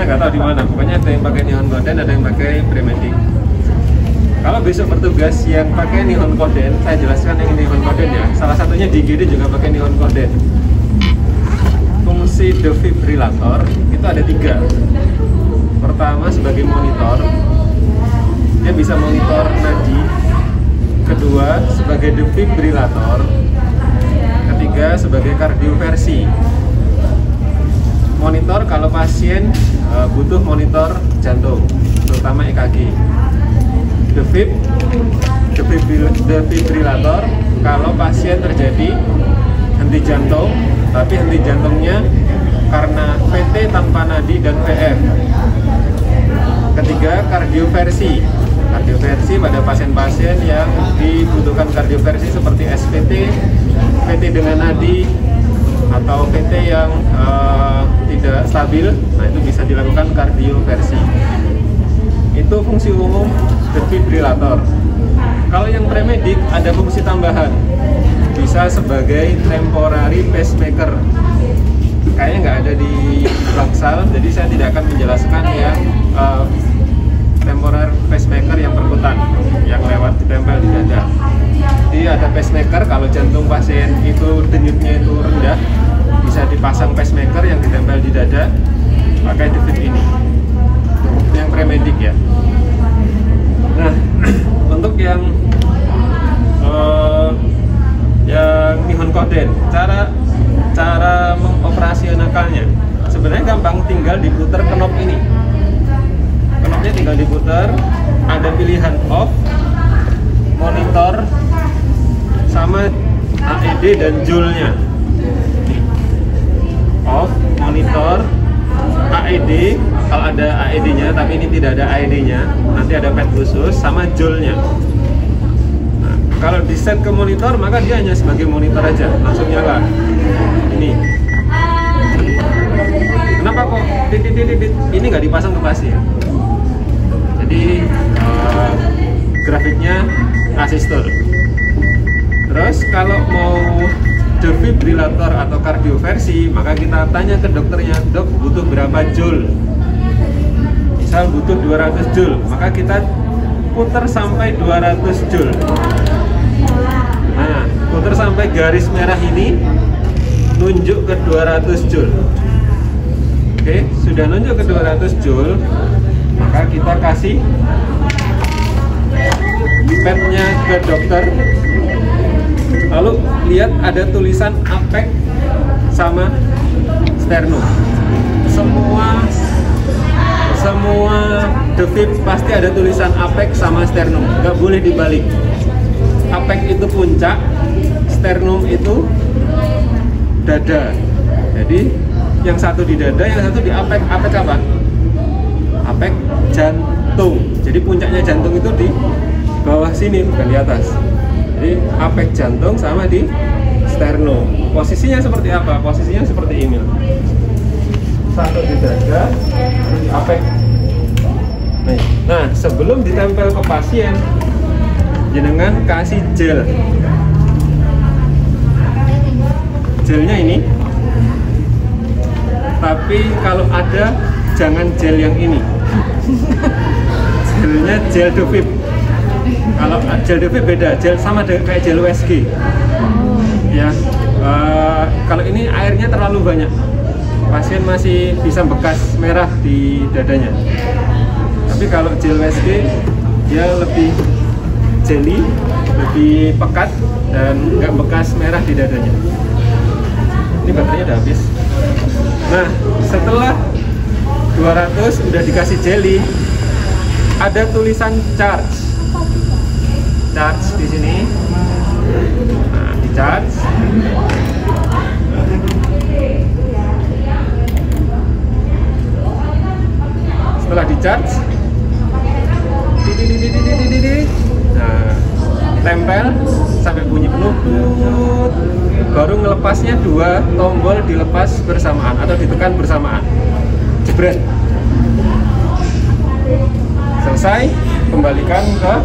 Saya nggak tahu di mana. Pokoknya ada yang pakai neon koden, ada yang pakai premedic. Kalau besok bertugas yang pakai neon koden, saya jelaskan yang neon koden ya. Salah satunya di IGD juga pakai neon koden. Fungsi defibrilator itu ada 3. Pertama sebagai monitor, dia bisa monitor nadi. Kedua sebagai defibrilator. Ketiga sebagai kardioversi. Monitor kalau pasien butuh monitor jantung, terutama EKG. Defibrilator kalau pasien terjadi henti jantung, tapi henti jantungnya karena VT tanpa nadi dan VF. Ketiga, kardioversi. Kardioversi pada pasien-pasien yang dibutuhkan kardioversi seperti SVT, VT dengan nadi, atau VT yang tidak stabil. Nah, itu bisa dilakukan kardioversi. Itu fungsi umum defibrilator. Kalau yang premedic ada fungsi tambahan, bisa sebagai temporary pacemaker. Kayaknya nggak ada di bangsal, jadi saya tidak akan menjelaskan yang temporary pacemaker yang perkutan, yang lewat ditempel di dada. Jadi ada pacemaker kalau jantung pasien itu denyutnya itu rendah, bisa dipasang pacemaker yang ditempel di dada pakai defib ini. Yang premedic ya. Nah, untuk yang neon koden, cara mengoperasionalkannya sebenarnya gampang, tinggal diputar knop ini. Knopnya tinggal diputar, ada pilihan off, monitor, sama AED dan joule-nya. Off, monitor, AED, kalau ada AED-nya, tapi ini tidak ada AED-nya, nanti ada pad khusus, sama joule-nya. Nah, kalau di set ke monitor, maka dia hanya sebagai monitor aja, langsung nyala. Ini. Kenapa kok ini nggak dipasang ke pasien? Jadi grafiknya asistor. Terus kalau mau defibrilator atau kardioversi, maka kita tanya ke dokternya, dok butuh berapa joule? Misal butuh 200 joule, maka kita putar sampai 200 joule. Nah, putar sampai garis merah ini nunjuk ke 200 joule. Oke, sudah nunjuk ke 200 joule, maka kita kasih padnya ke dokter. Lalu lihat ada tulisan APEC sama sternum. Semua defib pasti ada tulisan APEC sama sternum, nggak boleh dibalik. APEC itu puncak, sternum itu dada. Jadi yang satu di dada, yang satu di APEC. APEC apa? APEC jantung. Jadi puncaknya jantung itu di bawah sini, bukan di atas. Jadi APEC jantung sama di sternum. Posisinya seperti apa? Posisinya seperti ini. Satu di dada, satu di APEC. Nah, sebelum ditempel ke pasien, jenengan kasih gel. Gelnya ini. Tapi kalau ada, jangan gel yang ini. Gelnya gel defib. Kalau gel defib beda, gel sama kayak gel USG. Ya, kalau ini airnya terlalu banyak, pasien masih bisa bekas merah di dadanya. Tapi kalau gel USG dia lebih jelly, lebih pekat dan nggak bekas merah di dadanya. Ini baterainya udah habis. Nah, setelah 200 udah dikasih jelly, ada tulisan charge di sini. Nah, di charge. Setelah di charge, nah, tempel sampai bunyi penuh, baru ngelepasnya 2 tombol dilepas bersamaan atau ditekan bersamaan. Jebret. Selesai, kembalikan ke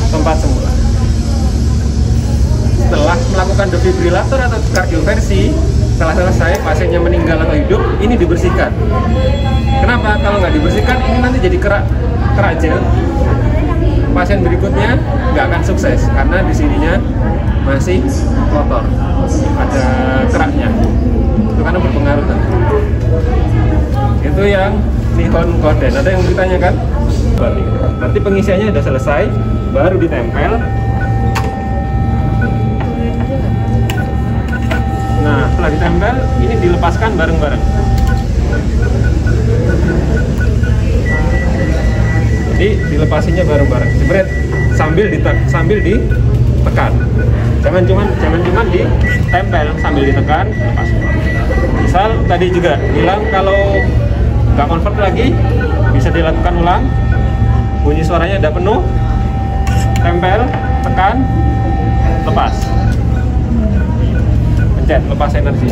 tempat semula. Setelah melakukan defibrilator atau kardioversi, setelah selesai pasiennya meninggal atau hidup, ini dibersihkan. Kenapa? Kalau nggak dibersihkan ini nanti jadi kerak gel. Pasien berikutnya nggak akan sukses karena di sininya masih kotor, ada keraknya. Itu karena berpengaruh nanti. Itu yang Nihon Kohden. Ada yang ditanyakan? Nanti pengisiannya sudah selesai, baru ditempel. Nah, setelah ditempel, ini dilepaskan bareng-bareng. Jadi dilepasinya bareng-bareng, jebret, sambil ditekan. Jangan cuma ditempel sambil ditekan, lepas. Misal tadi juga bilang kalau nggak convert lagi, bisa dilakukan ulang. Bunyi suaranya udah penuh, tempel, tekan, lepas. Pencet, lepas energi.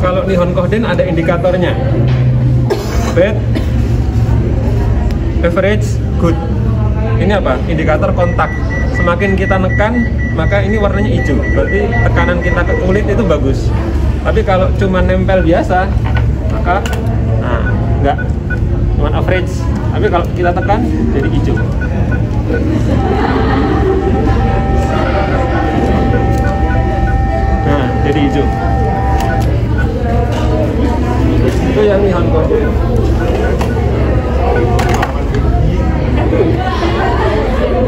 Kalau Nihon Kohden ada indikatornya. Bad, average, good. Ini apa? Indikator kontak. Semakin kita nekan, maka ini warnanya hijau. Berarti tekanan kita ke kulit itu bagus. Tapi kalau cuma nempel biasa, maka enggak, cuma average. Tapi kalau kita tekan, jadi hijau. Nah, jadi hijau. Itu yang Nihon Kohden.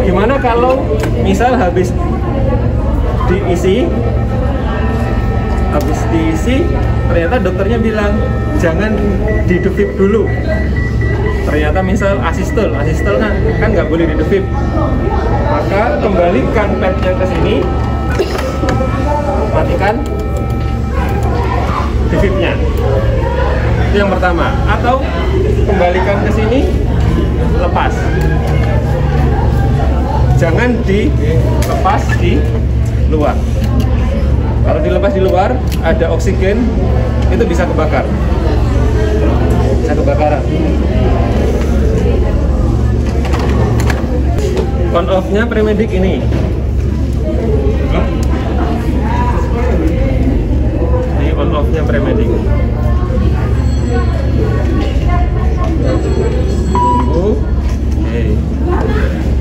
Gimana kalau misal habis diisi, ternyata dokternya bilang jangan didefib dulu. Ternyata misal asistol kan nggak boleh didefib. Maka kembalikan padnya ke sini, matikan defibnya. Itu yang pertama. Atau kembalikan ke sini, lepas. Jangan dilepas di luar. Kalau dilepas di luar, ada oksigen, itu bisa kebakar. Bisa kebakaran. On off-nya Premedic ini. Ini on off-nya Premedic.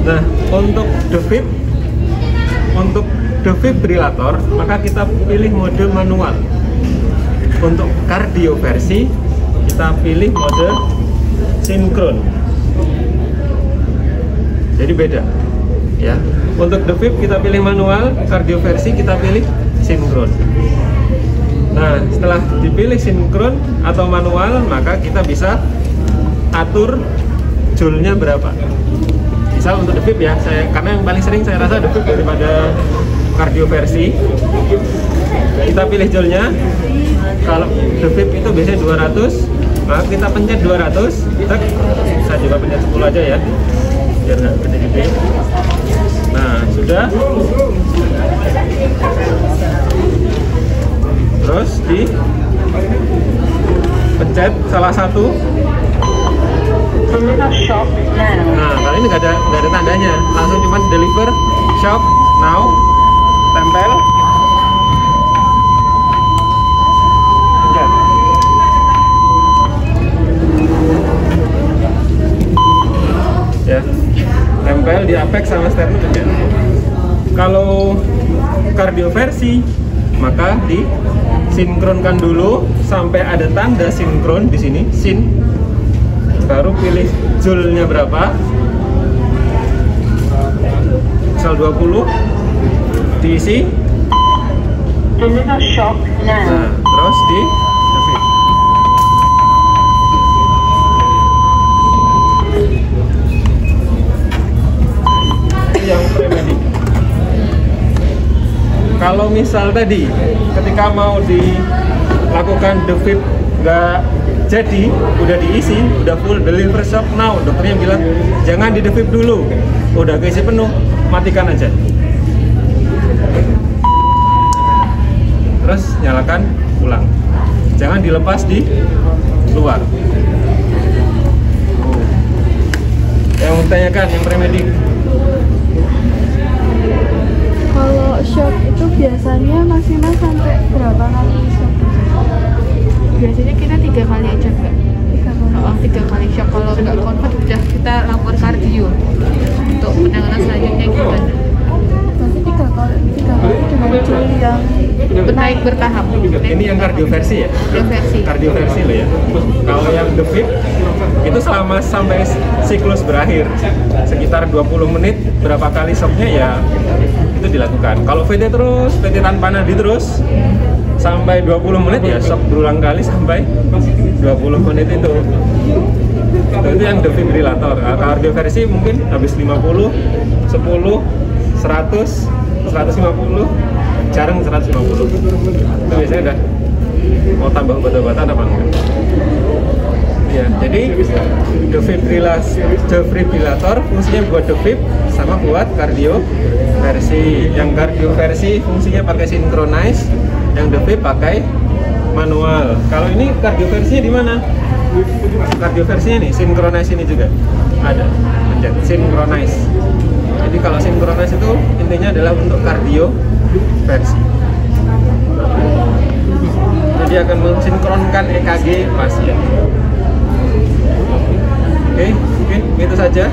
Nah, untuk defibrilator, maka kita pilih mode manual. Untuk kardioversi, kita pilih mode sinkron. Jadi beda, ya. Untuk defib kita pilih manual, kardioversi kita pilih sinkron. Nah, setelah dipilih sinkron atau manual, maka kita bisa atur joule-nya berapa. Misal untuk defib ya, karena yang paling sering saya rasa defib daripada kardioversi. Kita pilih joule-nya. Kalau defib itu biasanya 200, maka kita pencet 200. Bisa juga pencet 10 aja ya, biar nggak gede-gede. Nah, sudah. Terus di pencet salah satu. Nah, kali ini nggak ada tandanya, langsung cuma deliver shock now, tempel, pencet. Ya, tempel di apex sama sternum, pencet. Kalau kardioversi, maka disinkronkan dulu sampai ada tanda sinkron di sini, sin. Baru pilih joule-nya berapa, misal 20, diisi. Nah, terus di defib. Yang Premedic. Kalau misal tadi ketika mau dilakukan defib nggak jadi, udah diisi, udah full, deliver shock now, dokternya bilang jangan di defib dulu, udah keisi penuh, matikan aja. Terus nyalakan ulang, jangan dilepas di luar. Yang tanyakan yang Premedic. Kalau shock itu biasanya maksimal sampai berapa kali shock? bertahap. Ini yang kardioversi ya? Kardioversi. Kardioversi loh ya. Kalau yang DeFib itu selama sampai siklus berakhir sekitar 20 menit, berapa kali shocknya ya itu dilakukan. Kalau VT terus, VT tanpa nadi terus sampai 20 menit ya shock berulang kali sampai 20 menit itu yang defibrilator. Nah, kardioversi mungkin habis 50, 10, 100, 150, jarang 150. Itu biasanya udah mau tambah obat-obatan apa enggak. Ya, jadi defibrilator fungsinya buat defib sama buat kardioversi. Yang kardioversi fungsinya pakai synchronize, yang defib pakai manual. Kalau ini kardioversinya di mana? Kardioversinya nih, synchronize ini juga ada. Pencet synchronize. Jadi kalau synchronize itu intinya adalah untuk kardioversi. Jadi akan mensinkronkan EKG pasien. Oke, mungkin itu saja.